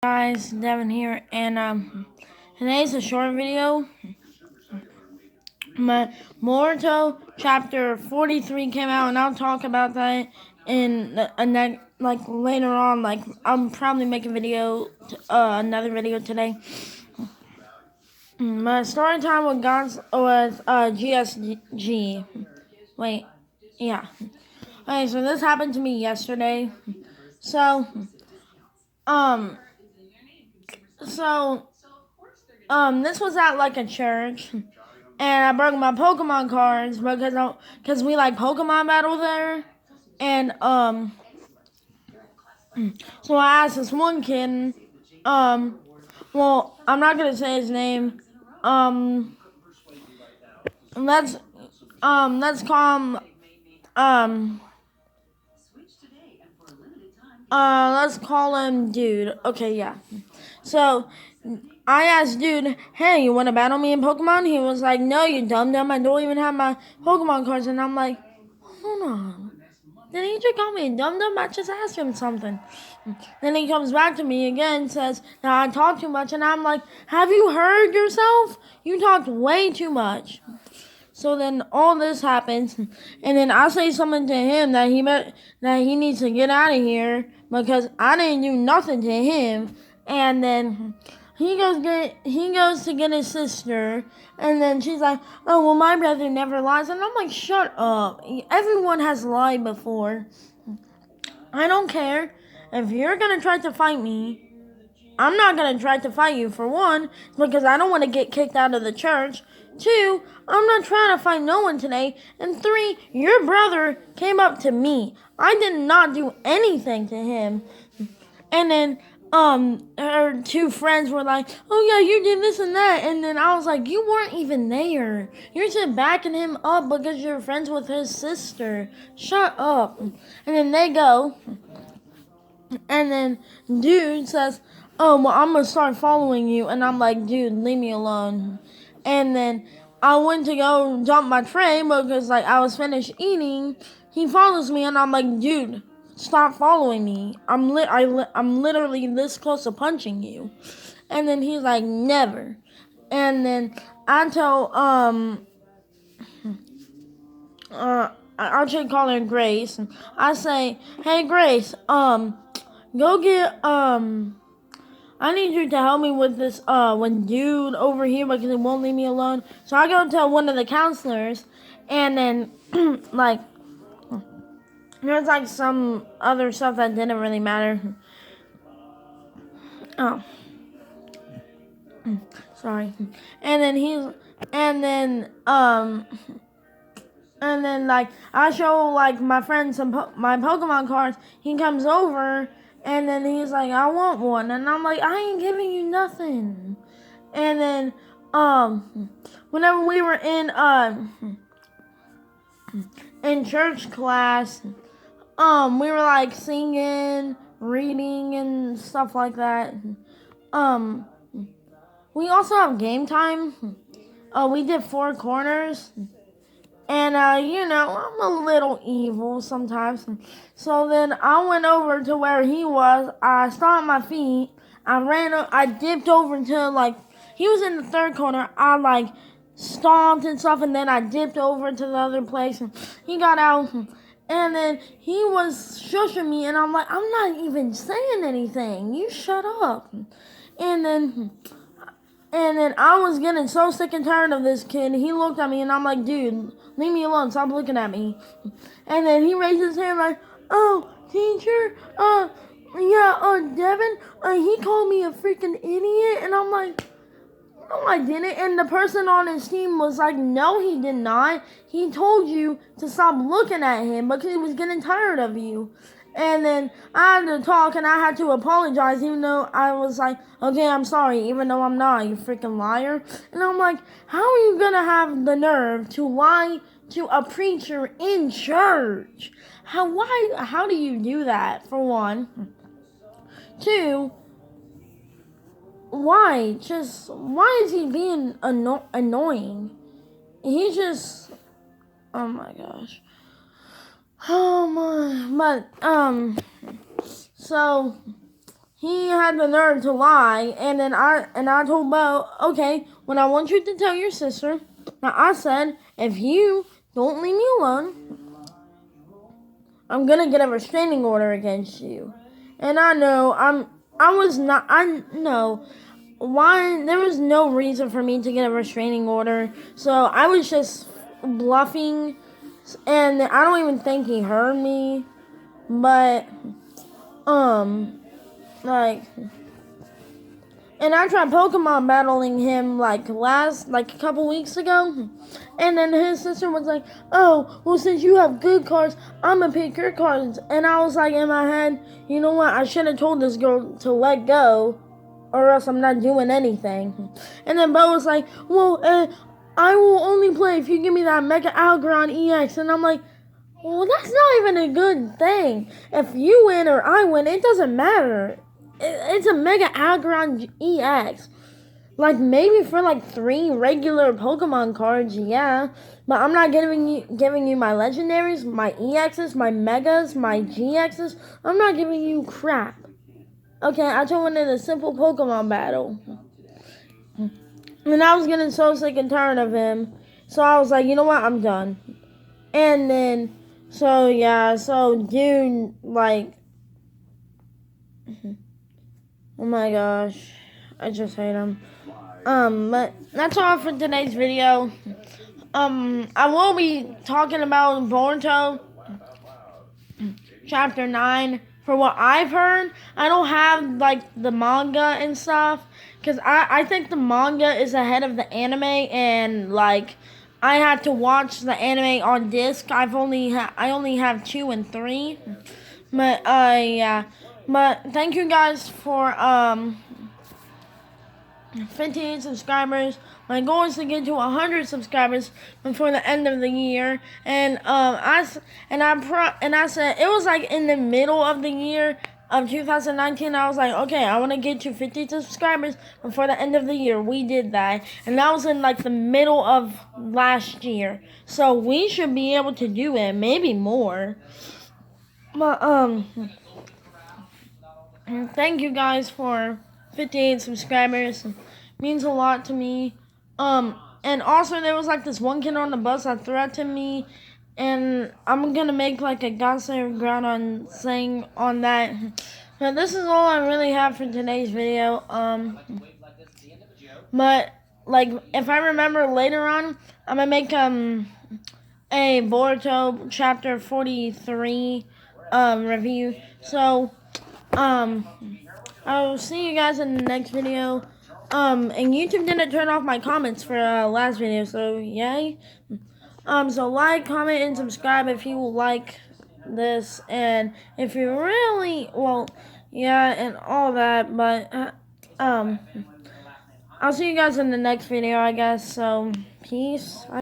Guys, Devin here, and today's a short video. My Boruto chapter 43 came out, and I'll talk about that in later on. Like I'm probably making another video today. My story time with GSG. Wait, yeah. Okay, so this happened to me yesterday. So, um, so this was at like a church, and I broke my Pokemon cards because we like Pokemon battle there, and so I asked this one kid, well, I'm not gonna say his name, let's call him let's call him Dude. Okay, yeah. So I asked Dude, hey, you want to battle me in Pokemon? He was like, no, you dumb. I don't even have my Pokemon cards. And I'm like, hold on. Then he just called me a dumb. I just asked him something. Then he comes back to me again and says that I talk too much. And I'm like, have you heard yourself? You talked way too much. So then all this happens, and then I say something to him that he needs to get out of here because I didn't do nothing to him. And then he goes to get his sister, and then she's like, "Oh well, my brother never lies." And I'm like, "Shut up! Everyone has lied before. I don't care if you're gonna try to fight me. I'm not going to try to fight you, for one, because I don't want to get kicked out of the church. Two, I'm not trying to fight no one today. And three, your brother came up to me. I did not do anything to him." And then her two friends were like, "Oh yeah, you did this and that." And then I was like, "You weren't even there. You're just backing him up because you're friends with his sister. Shut up." And then they go, and then Dude says, "Oh, well, I'm going to start following you." And I'm like, "Dude, leave me alone." And then I went to go dump my tray because, like, I was finished eating. He follows me, and I'm like, "Dude, stop following me. I'm literally this close to punching you." And then he's like, "Never." And then I tell, I'll just call her Grace. And I say, "Hey, Grace, go get, I need you to help me with this, one dude over here because he won't leave me alone." So I go tell one of the counselors, and then, like, there's, like, some other stuff that didn't really matter. Oh, sorry. And then like, I show, like, my friend my Pokemon cards. He comes over, and then he's like, "I want one." And I'm like, "I ain't giving you nothing." And then, whenever we were in church class, we were, like, singing, reading, and stuff like that. We also have game time. We did four corners. And, I'm a little evil sometimes. So then I went over to where he was. I stomped my feet. I dipped over to, like, he was in the third corner. I, like, stomped and stuff, and then I dipped over to the other place. And he got out, and then he was shushing me, and I'm like, "I'm not even saying anything. You shut up." And then I was getting so sick and tired of this kid. He looked at me, and I'm like, "Dude, leave me alone. Stop looking at me." And then he raised his hand like, "Oh, teacher, yeah, Devin, he called me a freaking idiot." And I'm like, "No, I didn't." And the person on his team was like, "No, he did not. He told you to stop looking at him because he was getting tired of you." And then I had to talk, and I had to apologize, even though I was like, "Okay, I'm sorry," even though I'm not, you freaking liar. And I'm like, how are you gonna have the nerve to lie to a preacher in church? How do you do that, for one? Two, why is he being annoying? He just, oh my gosh. Oh my, but, so, he had the nerve to lie, and then I told Bo, okay, when I want you to tell your sister, now I said, if you don't leave me alone, I'm gonna get a restraining order against you. And I know why there was no reason for me to get a restraining order, so I was just bluffing, and I don't even think he heard me, but like, and I tried Pokemon battling him like a couple weeks ago, and then his sister was like, oh, well, since you have good cards, I'm gonna pick your cards. And I was like in my head, you know what, I should have told this girl to let go, or else I'm not doing anything. And then Bo was like, well, I will only play if you give me that Mega Algron EX. And I'm like, well, that's not even a good thing. If you win or I win, it doesn't matter. It's a Mega Algron EX. Like, maybe for like 3 regular Pokemon cards, yeah. But I'm not giving you my legendaries, my EXs, my Megas, my GXs. I'm not giving you crap. Okay, I just wanted a simple Pokemon battle. And I was getting so sick and tired of him. So I was like, you know what, I'm done. And then, dude, like, oh my gosh, I just hate him. But that's all for today's video. I will be talking about Boruto Chapter 9. For what I've heard, I don't have, like, the manga and stuff, because I think the manga is ahead of the anime, and, like, I had to watch the anime on disc. I only have 2 and 3, but, yeah. But thank you guys for, 15 subscribers. My goal is to get to 100 subscribers before the end of the year. And I said it was like in the middle of the year of 2019. I was like, okay, I want to get to 50 subscribers before the end of the year. We did that, and that was in like the middle of last year. So we should be able to do it, maybe more. But thank you guys for 58 subscribers. It means a lot to me. And also there was like this one kid on the bus that threatened me, and I'm gonna make like a gossip ground on saying on that. But this is all I really have for today's video. But like if I remember later on, I'm gonna make a Boruto chapter 43 review. So I'll see you guys in the next video. And YouTube didn't turn off my comments for last video, so yay. So like, comment, and subscribe if you like this, and if you really, well, yeah, and all that. But I'll see you guys in the next video, I guess. So peace.